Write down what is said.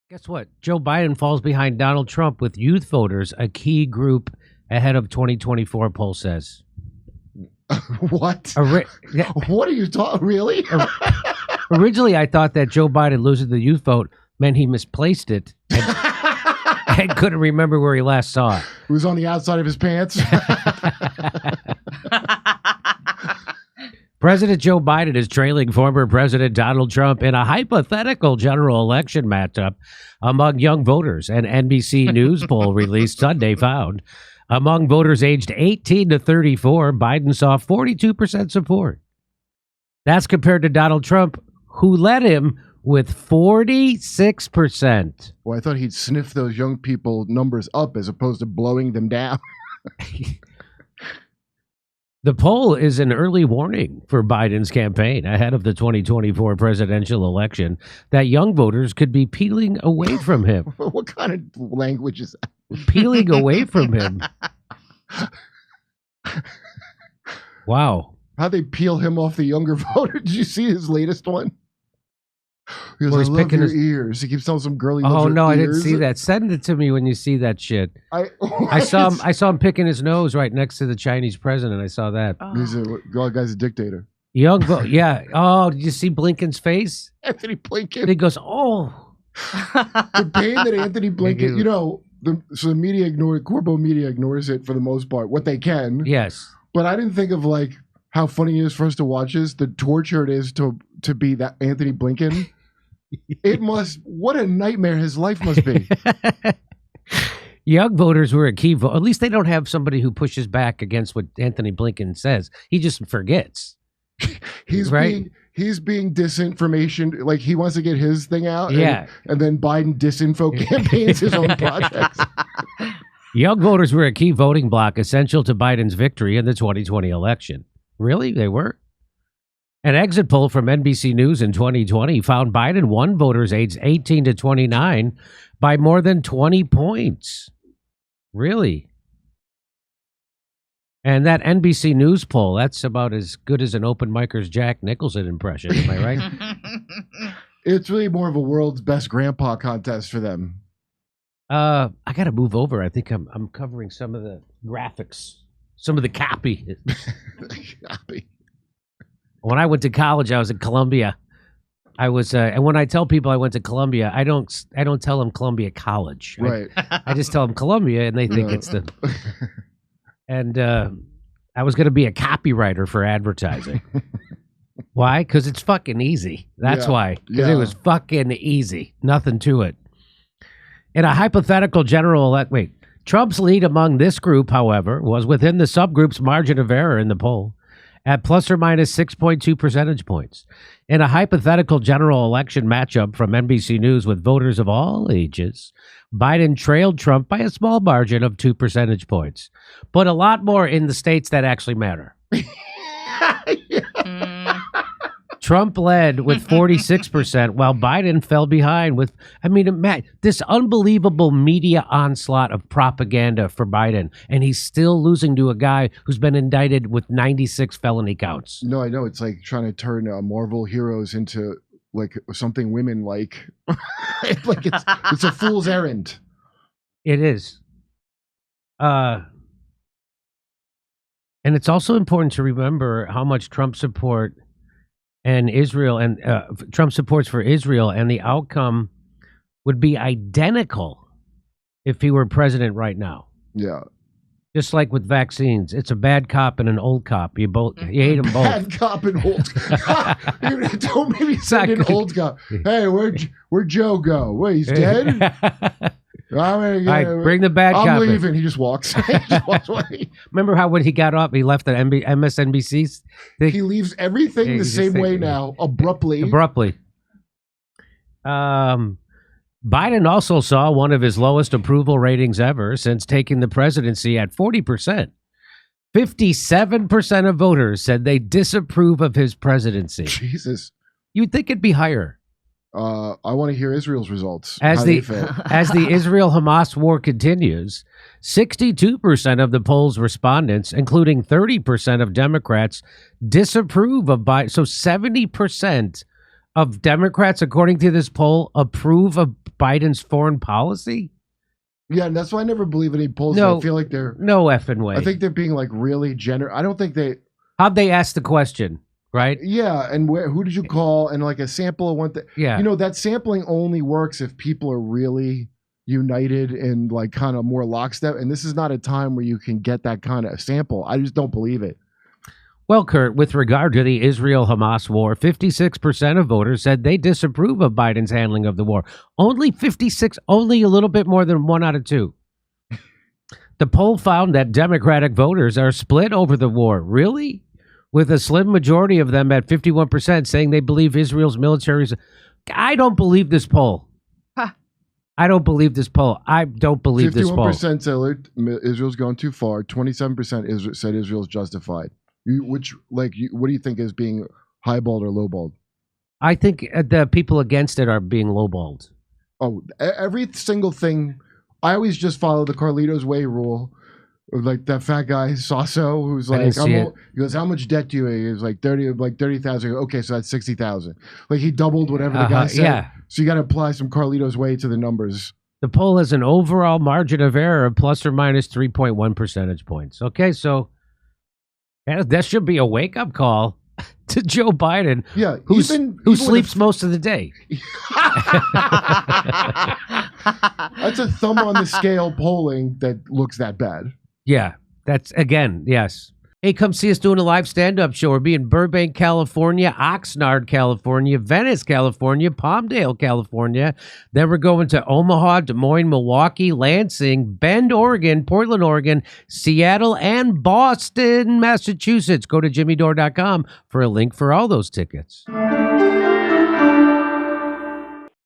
Guess what? Joe Biden falls behind Donald Trump with youth voters, a key group ahead of 2024 poll says. What? What are you talking? Really? Originally, I thought that Joe Biden losing the youth vote meant he misplaced it and couldn't remember where he last saw it. It was on the outside of his pants. President Joe Biden is trailing former President Donald Trump in a hypothetical general election matchup among young voters. An NBC News poll released Sunday found among voters aged 18 to 34, Biden saw 42% support. That's compared to Donald Trump, who led him with 46%. Well, I thought he'd sniff those young people numbers up as opposed to blowing them down. The poll is an early warning for Biden's campaign ahead of the 2024 presidential election that young voters could be peeling away from him. What kind of language is that? Peeling away from him. Wow. How'd they peel him off the younger voter? Did you see his latest one? He goes, I love your ears. He keeps telling some girl he loves her no, ears. I didn't see that. Send it to me when you see that shit. I saw him picking his nose right next to the Chinese president. I saw that. He's the guy's a dictator. Yeah. Oh, did you see Blinken's face? Anthony Blinken. He goes, oh. The pain that Anthony Blinken, you know, the media corpo media ignores it for the most part, what they can. Yes. But I didn't think of like how funny it is for us to watch this, the torture it is to be that Anthony Blinken. It must, what a nightmare his life must be. Young voters were a key vote. At least they don't have somebody who pushes back against what Anthony Blinken says. He just forgets. He's being disinformation. Like he wants to get his thing out. Yeah. And then Biden disinfo campaigns his own projects. Young voters were a key voting bloc essential to Biden's victory in the 2020 election. Really? They were? An exit poll from NBC News in 2020 found Biden won voters aged 18 to 29 by more than 20 points. Really? And that NBC News poll, that's about as good as an open micer's Jack Nicholson impression. Am I right? It's really more of a world's best grandpa contest for them. I got to move over. I think I'm covering some of the graphics, some of the copy. Copy. When I went to college, I was at Columbia. I was, and when I tell people I went to Columbia, I don't tell them Columbia College. Right. I just tell them Columbia, and they think it's the. And I was going to be a copywriter for advertising. Why? Because it's fucking easy. That's why. Because it was fucking easy. Nothing to it. In a hypothetical Trump's lead among this group, however, was within the subgroup's margin of error in the poll at plus or minus 6.2 percentage points. In a hypothetical general election matchup from NBC News with voters of all ages, Biden trailed Trump by a small margin of 2 percentage points, but a lot more in the states that actually matter. Trump led with 46%, while Biden fell behind with, this unbelievable media onslaught of propaganda for Biden, and he's still losing to a guy who's been indicted with 96 felony counts. No, I know. It's like trying to turn Marvel heroes into like something women like. Like it's a fool's errand. It is. And it's also important to remember how much Trump support and Israel and Trump supports for Israel, and the outcome would be identical if he were president right now. Yeah. Just like with vaccines, it's a bad cop and an old cop. You hate them both. Bad cop and old cop. Don't maybe send an old cop. Hey, where'd Joe go? Wait, he's dead? All right, bring the bad cop. I'm leaving. He just walks. He just walks away. Remember how when he got off, he left at MSNBC? He leaves everything the same way now, abruptly. Biden also saw one of his lowest approval ratings ever since taking the presidency at 40%. 57% of voters said they disapprove of his presidency. Jesus. You'd think it'd be higher. I want to hear Israel's results. As the Israel-Hamas war continues, 62% of the poll's respondents, including 30% of Democrats, disapprove of Biden. So 70% of Democrats, according to this poll, approve of Biden's foreign policy? Yeah, and that's why I never believe any polls. No, I feel like they're no effing way. I think they're being like really generous. I don't think they. How'd they ask the question? Right? Yeah, and who did you call? And like a sample of one thing. Yeah. You know, that sampling only works if people are really united and like kind of more lockstep. And this is not a time where you can get that kind of sample. I just don't believe it. Well, Kurt, with regard to the Israel-Hamas war, 56% of voters said they disapprove of Biden's handling of the war. Only 56, only a little bit more than 1 out of 2. The poll found that Democratic voters are split over the war. Really? With a slim majority of them at 51% saying they believe Israel's military is... I don't believe this poll. I don't believe this poll. I don't believe this poll. 51% said Israel's gone too far. 27% said Israel's justified. What do you think is being highballed or lowballed? I think the people against it are being lowballed. Oh, every single thing. I always just follow the Carlito's Way rule. Like that fat guy Sasso, who's like, he goes, "How much debt do you owe?" He's like 30,000. Okay, so that's 60,000. Like he doubled whatever the guy said. Yeah. So you got to apply some Carlito's Way to the numbers. The poll has an overall margin of error of plus or minus 3.1 percentage points. Okay, so that should be a wake-up call to Joe Biden, who sleeps most of the day. That's a thumb on the scale polling that looks that bad. Yeah, that's, again, yes. Hey, come see us doing a live stand-up show. We'll be in Burbank, California, Oxnard, California, Venice, California, Palmdale, California. Then we're going to Omaha, Des Moines, Milwaukee, Lansing, Bend, Oregon, Portland, Oregon, Seattle, and Boston, Massachusetts. Go to jimmydore.com for a link for all those tickets.